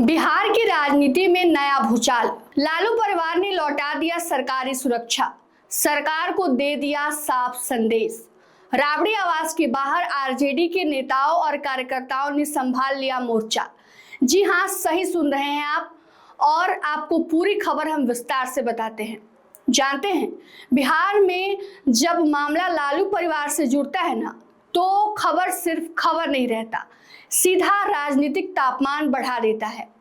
बिहार की राजनीति में नया भूचाल। लालू परिवार ने लौटा दिया सरकारी सुरक्षा, सरकार को दे दिया साफ संदेश। राबड़ी आवास के बाहर आरजेडी के नेताओं और कार्यकर्ताओं ने संभाल लिया मोर्चा। जी हां, सही सुन रहे हैं आप, और आपको पूरी खबर हम विस्तार से बताते हैं। जानते हैं, बिहार में जब मामला लालू परिवार से जुड़ता है ना, तो खबर सिर्फ खबर नहीं रहता, सीधा राजनीतिक तापमान बढ़ा देता है।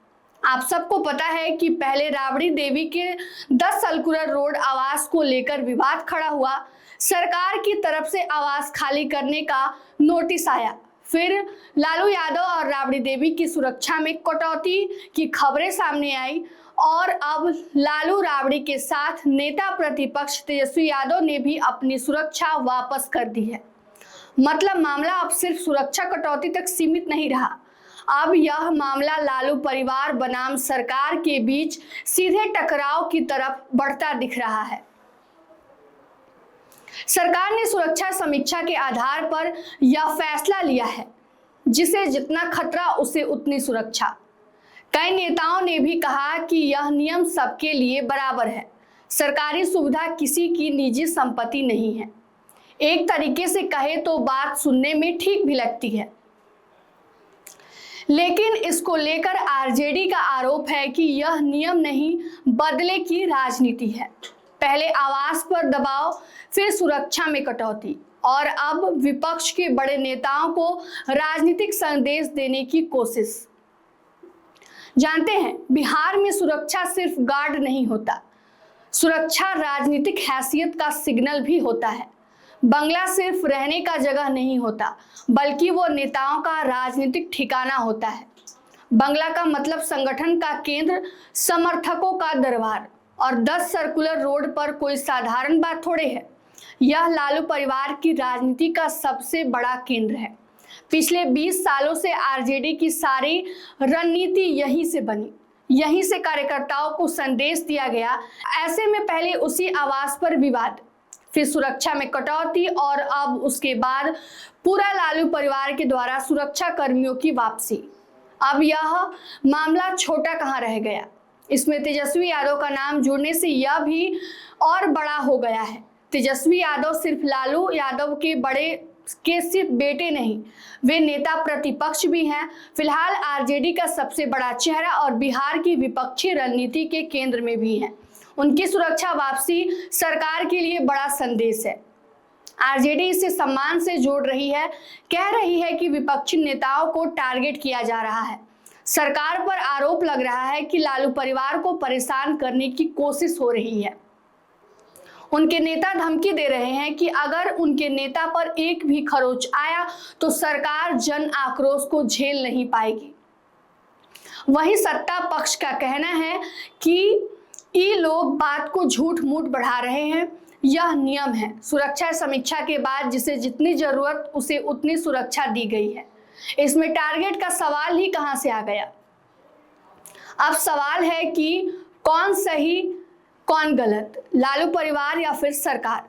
आप सबको पता है कि पहले राबड़ी देवी के 10 सर्कुलर रोड आवास को लेकर विवाद खड़ा हुआ। सरकार की तरफ से आवास खाली करने का नोटिस आया, फिर लालू यादव और राबड़ी देवी की सुरक्षा में कटौती की खबरें सामने आई, और अब लालू राबड़ी के साथ नेता प्रतिपक्ष तेजस्वी यादव ने भी अपनी सुरक्षा वापस कर दी है। मतलब मामला अब सिर्फ सुरक्षा कटौती तक सीमित नहीं रहा, अब यह मामला लालू परिवार बनाम सरकार के बीच सीधे टकराव की तरफ बढ़ता दिख रहा है। सरकार ने सुरक्षा समीक्षा के आधार पर यह फैसला लिया है, जिसे जितना खतरा उसे उतनी सुरक्षा। कई नेताओं ने भी कहा कि यह नियम सबके लिए बराबर है, सरकारी सुविधा किसी की निजी संपत्ति नहीं है। एक तरीके से कहे तो बात सुनने में ठीक भी लगती है, लेकिन इसको लेकर आरजेडी का आरोप है कि यह नियम नहीं, बदले की राजनीति है। पहले आवास पर दबाव, फिर सुरक्षा में कटौती, और अब विपक्ष के बड़े नेताओं को राजनीतिक संदेश देने की कोशिश। जानते हैं, बिहार में सुरक्षा सिर्फ गार्ड नहीं होता, सुरक्षा राजनीतिक हैसियत का सिग्नल भी होता है। बंगला सिर्फ रहने का जगह नहीं होता, बल्कि वो नेताओं का राजनीतिक ठिकाना होता है। बंगला का मतलब संगठन का केंद्र, समर्थकों का दरबार, और 10 सर्कुलर रोड पर कोई साधारण बात थोड़े है। यह लालू परिवार की राजनीति का सबसे बड़ा केंद्र है। पिछले 20 सालों से आरजेडी की सारी रणनीति यहीं से बनी, यहीं से कार्यकर्ताओं को संदेश दिया गया। ऐसे में पहले उसी आवास पर विवाद, फिर सुरक्षा में कटौती, और अब उसके बाद पूरा लालू परिवार के द्वारा सुरक्षा कर्मियों की वापसी। अब यह मामला छोटा कहां रह गया, इसमें तेजस्वी यादव का नाम जुड़ने से यह भी और बड़ा हो गया है। तेजस्वी यादव सिर्फ लालू यादव के सिर्फ बेटे नहीं, वे नेता प्रतिपक्ष भी हैं। फिलहाल आरजेडी का सबसे बड़ा चेहरा और बिहार की विपक्षी रणनीति के केंद्र में भी हैं। उनकी सुरक्षा वापसी सरकार के लिए बड़ा संदेश है। आरजेडी इसे सम्मान से जोड़ रही है, कह रही है कि विपक्षी नेताओं को टारगेट किया जा रहा है। सरकार पर आरोप लग रहा है कि लालू परिवार को परेशान करने की कोशिश हो रही है। उनके नेता धमकी दे रहे हैं कि अगर उनके नेता पर एक भी खरोच आया तो सरकार जन आक्रोश को झेल नहीं पाएगी। वहीं सत्ता पक्ष का कहना है कि ये लोग बात को झूठ मूठ बढ़ा रहे हैं, यह नियम है। सुरक्षा समीक्षा के बाद जिसे जितनी जरूरत उसे उतनी सुरक्षा दी गई है। इसमें टारगेट का सवाल ही कहां से आ गया। अब सवाल है कि कौन सही कौन गलत, लालू परिवार या फिर सरकार,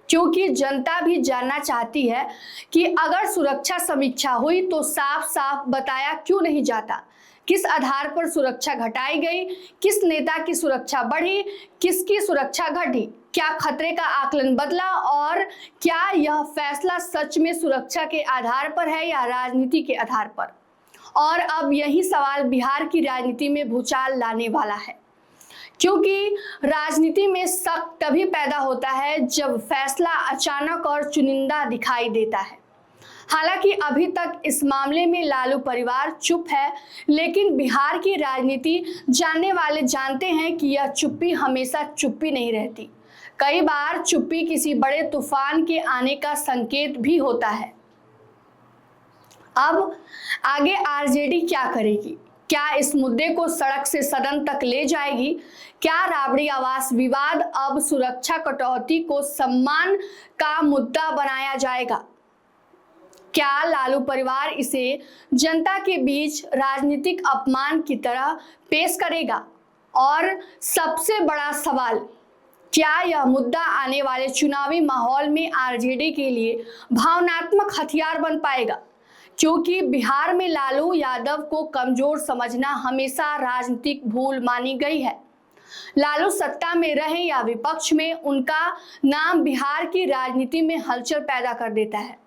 क्योंकि जनता भी जानना चाहती है कि अगर सुरक्षा समीक्षा हुई तो साफ साफ बताया क्यों नहीं जाता, किस आधार पर सुरक्षा घटाई गई, किस नेता की सुरक्षा बढ़ी, किसकी सुरक्षा घटी, क्या खतरे का आकलन बदला, और क्या यह फैसला सच में सुरक्षा के आधार पर है या राजनीति के आधार पर। और अब यही सवाल बिहार की राजनीति में भूचाल लाने वाला है, क्योंकि राजनीति में शक तभी पैदा होता है जब फैसला अचानक और चुनिंदा दिखाई देता है। हालांकि अभी तक इस मामले में लालू परिवार चुप है, लेकिन बिहार की राजनीति जानने वाले जानते हैं कि यह चुप्पी हमेशा चुप्पी नहीं रहती। कई बार चुप्पी किसी बड़े तूफान के आने का संकेत भी होता है। अब आगे आरजेडी क्या करेगी? क्या इस मुद्दे को सड़क से सदन तक ले जाएगी? क्या राबड़ी आवास विवाद अब सुरक्षा कटौती को सम्मान का मुद्दा बनाया जाएगा? क्या लालू परिवार इसे जनता के बीच राजनीतिक अपमान की तरह पेश करेगा? और सबसे बड़ा सवाल, क्या यह मुद्दा आने वाले चुनावी माहौल में आरजेडी के लिए भावनात्मक हथियार बन पाएगा? क्योंकि बिहार में लालू यादव को कमजोर समझना हमेशा राजनीतिक भूल मानी गई है। लालू सत्ता में रहे या विपक्ष में, उनका नाम बिहार की राजनीति में हलचल पैदा कर देता है।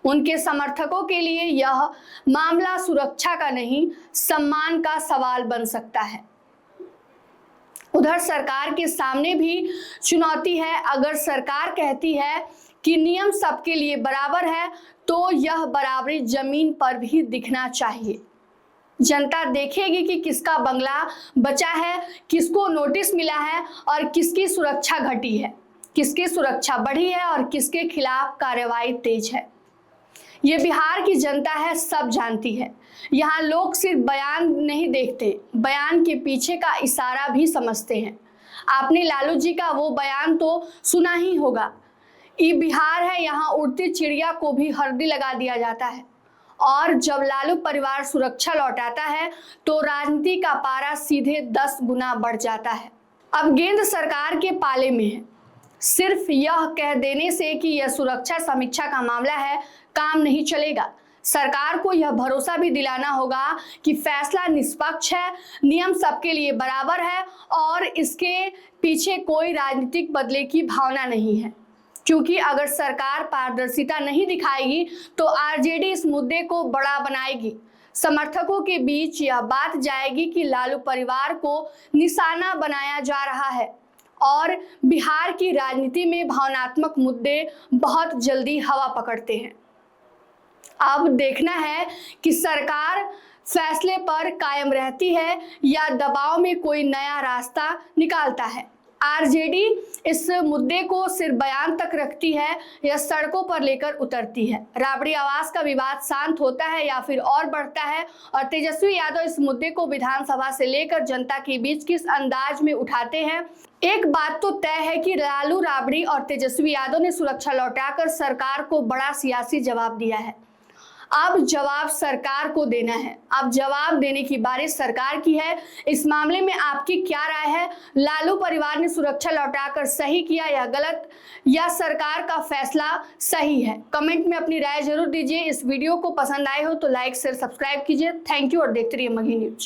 उनके समर्थकों के लिए यह मामला सुरक्षा का नहीं, सम्मान का सवाल बन सकता है। उधर सरकार के सामने भी चुनौती है। अगर सरकार कहती है कि नियम सबके लिए बराबर है, तो यह बराबरी जमीन पर भी दिखना चाहिए। जनता देखेगी कि किसका बंगला बचा है, किसको नोटिस मिला है और किसकी सुरक्षा घटी है, किसकी सुरक्षा बढ़ी है और किसके खिलाफ कार्रवाई तेज है। ये बिहार की जनता है, सब जानती है। यहाँ लोग सिर्फ बयान नहीं देखते, बयान के पीछे का इशारा भी समझते हैं। आपने लालू जी का वो बयान तो सुना ही होगा, ये बिहार है, यहाँ उड़ती चिड़िया को भी हरदी लगा दिया जाता है। और जब लालू परिवार सुरक्षा लौटाता है तो राजनीति का पारा सीधे 10 गुना बढ़ जाता है। अब गेंद सरकार के पाले में है। सिर्फ यह कह देने से कि यह सुरक्षा समीक्षा का मामला है, काम नहीं चलेगा। सरकार को यह भरोसा भी दिलाना होगा कि फैसला निष्पक्ष है, नियम सबके लिए बराबर है और इसके पीछे कोई राजनीतिक बदले की भावना नहीं है। क्योंकि अगर सरकार पारदर्शिता नहीं दिखाएगी तो आरजेडी इस मुद्दे को बड़ा बनाएगी। समर्थकों के बीच यह बात जाएगी कि लालू परिवार को निशाना बनाया जा रहा है और बिहार की राजनीति में भावनात्मक मुद्दे बहुत जल्दी हवा पकड़ते हैं। अब देखना है कि सरकार फैसले पर कायम रहती है या दबाव में कोई नया रास्ता निकालता है। आरजेडी इस मुद्दे को सिर्फ बयान तक रखती है या सड़कों पर लेकर उतरती है। राबड़ी आवास का विवाद शांत होता है या फिर और बढ़ता है, और तेजस्वी यादव इस मुद्दे को विधानसभा से लेकर जनता के बीच किस अंदाज में उठाते हैं। एक बात तो तय है कि लालू, राबड़ी और तेजस्वी यादव ने सुरक्षा लौटाकर सरकार को बड़ा सियासी जवाब दिया है। अब जवाब सरकार को देना है। अब जवाब देने की बारी सरकार की है। इस मामले में आपकी क्या राय है? लालू परिवार ने सुरक्षा लौटाकर सही किया या गलत, या सरकार का फैसला सही है? कमेंट में अपनी राय जरूर दीजिए। इस वीडियो को पसंद आए हो तो लाइक शेयर सब्सक्राइब कीजिए। थैंक यू और देखते रहिए मगही न्यूज।